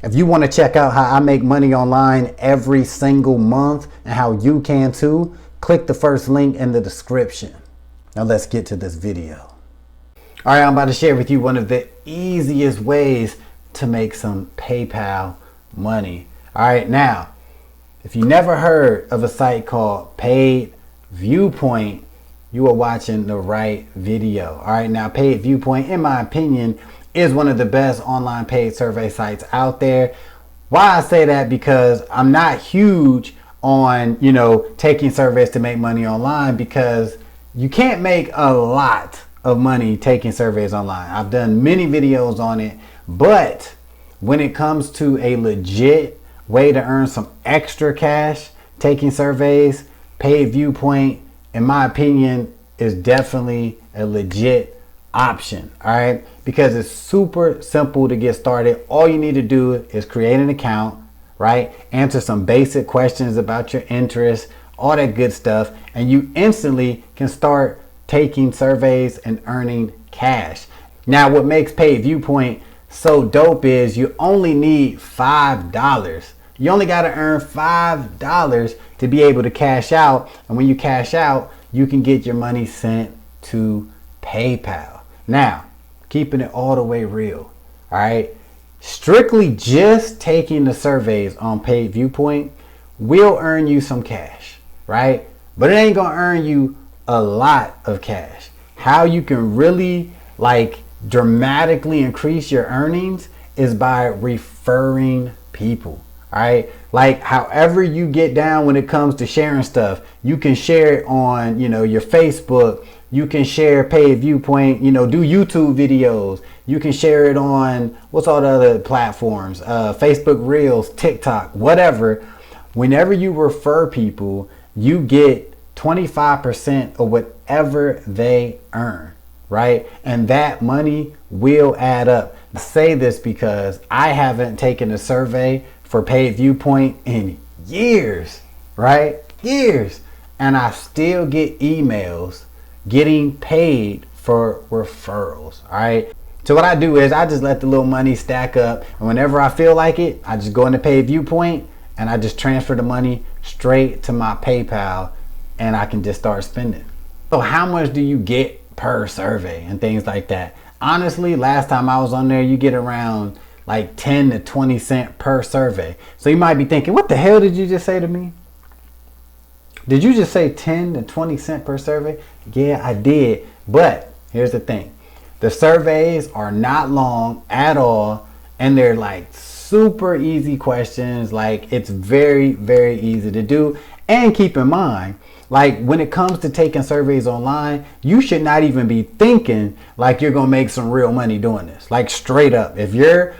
If you want to check out how I make money online every single month and how you can too, click the first link in the description. Now let's get to this video. All right, I'm about to share with you one of the easiest ways to make some PayPal money. All right, now, if you never heard of a site called Paid Viewpoint, you are watching the right video. All right, now Paid Viewpoint, in my opinion, is one of the best online paid survey sites out there. Why I say that? Because I'm not huge on, taking surveys to make money online, because you can't make a lot of money taking surveys online. I've done many videos on it, but when it comes to a legit way to earn some extra cash taking surveys, Paid Viewpoint, in my opinion, is definitely a legit option. All right, because it's super simple to get started. All you need to do is create an account, right? Answer some basic questions about your interests, all that good stuff, and you instantly can start taking surveys and earning cash. Now, what makes Paid Viewpoint so dope is you only need $5. You only got to earn $5 to be able to cash out. And when you cash out, you can get your money sent to PayPal. Now, keeping it all the way real, all right? Strictly just taking the surveys on Paid Viewpoint will earn you some cash, right? But it ain't gonna earn you a lot of cash. How you can really dramatically increase your earnings is by referring people. All right, however you get down when it comes to sharing stuff, you can share it on your Facebook. You can share Paid Viewpoint, do YouTube videos. You can share it on what's all the other platforms, Facebook Reels, TikTok, whatever. Whenever you refer people, you get 25% of whatever they earn, right? And that money will add up. I say this because I haven't taken a survey for Paid Viewpoint in years, right? Years. And I still get emails getting paid for referrals, all right? So what I do is I just let the little money stack up, and whenever I feel like it, I just go into Paid Viewpoint and I just transfer the money straight to my PayPal, and I can just start spending. So how much do you get per survey and things like that? Honestly, last time I was on there, you get around 10 to 20 cents per survey. So you might be thinking, what the hell did you just say to me? Did you just say 10 to 20 cents per survey? Yeah, I did. But here's the thing. The surveys are not long at all, and they're super easy questions. It's very, very easy to do. And keep in mind, when it comes to taking surveys online, you should not even be thinking you're gonna make some real money doing this. Straight up, if you're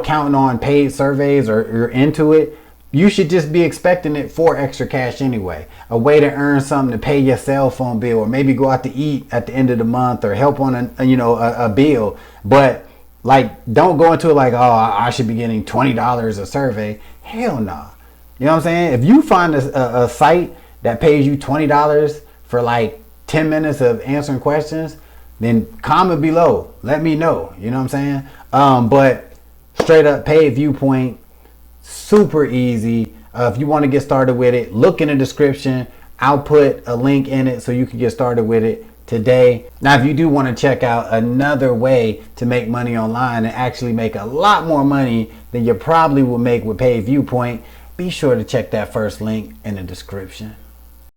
counting on paid surveys or you're into it, you should just be expecting it for extra cash anyway. A way to earn something to pay your cell phone bill, or maybe go out to eat at the end of the month, or help on a bill. But don't go into it oh, I should be getting $20 a survey. Hell no. You know what I'm saying? If you find a site that pays you $20 for 10 minutes of answering questions, then comment below. Let me know. You know what I'm saying? But straight up, Paid Viewpoint, super easy. If you want to get started with it, look in the description. I'll put a link in it so you can get started with it today. Now, if you do want to check out another way to make money online and actually make a lot more money than you probably will make with Paid Viewpoint, be sure to check that first link in the description.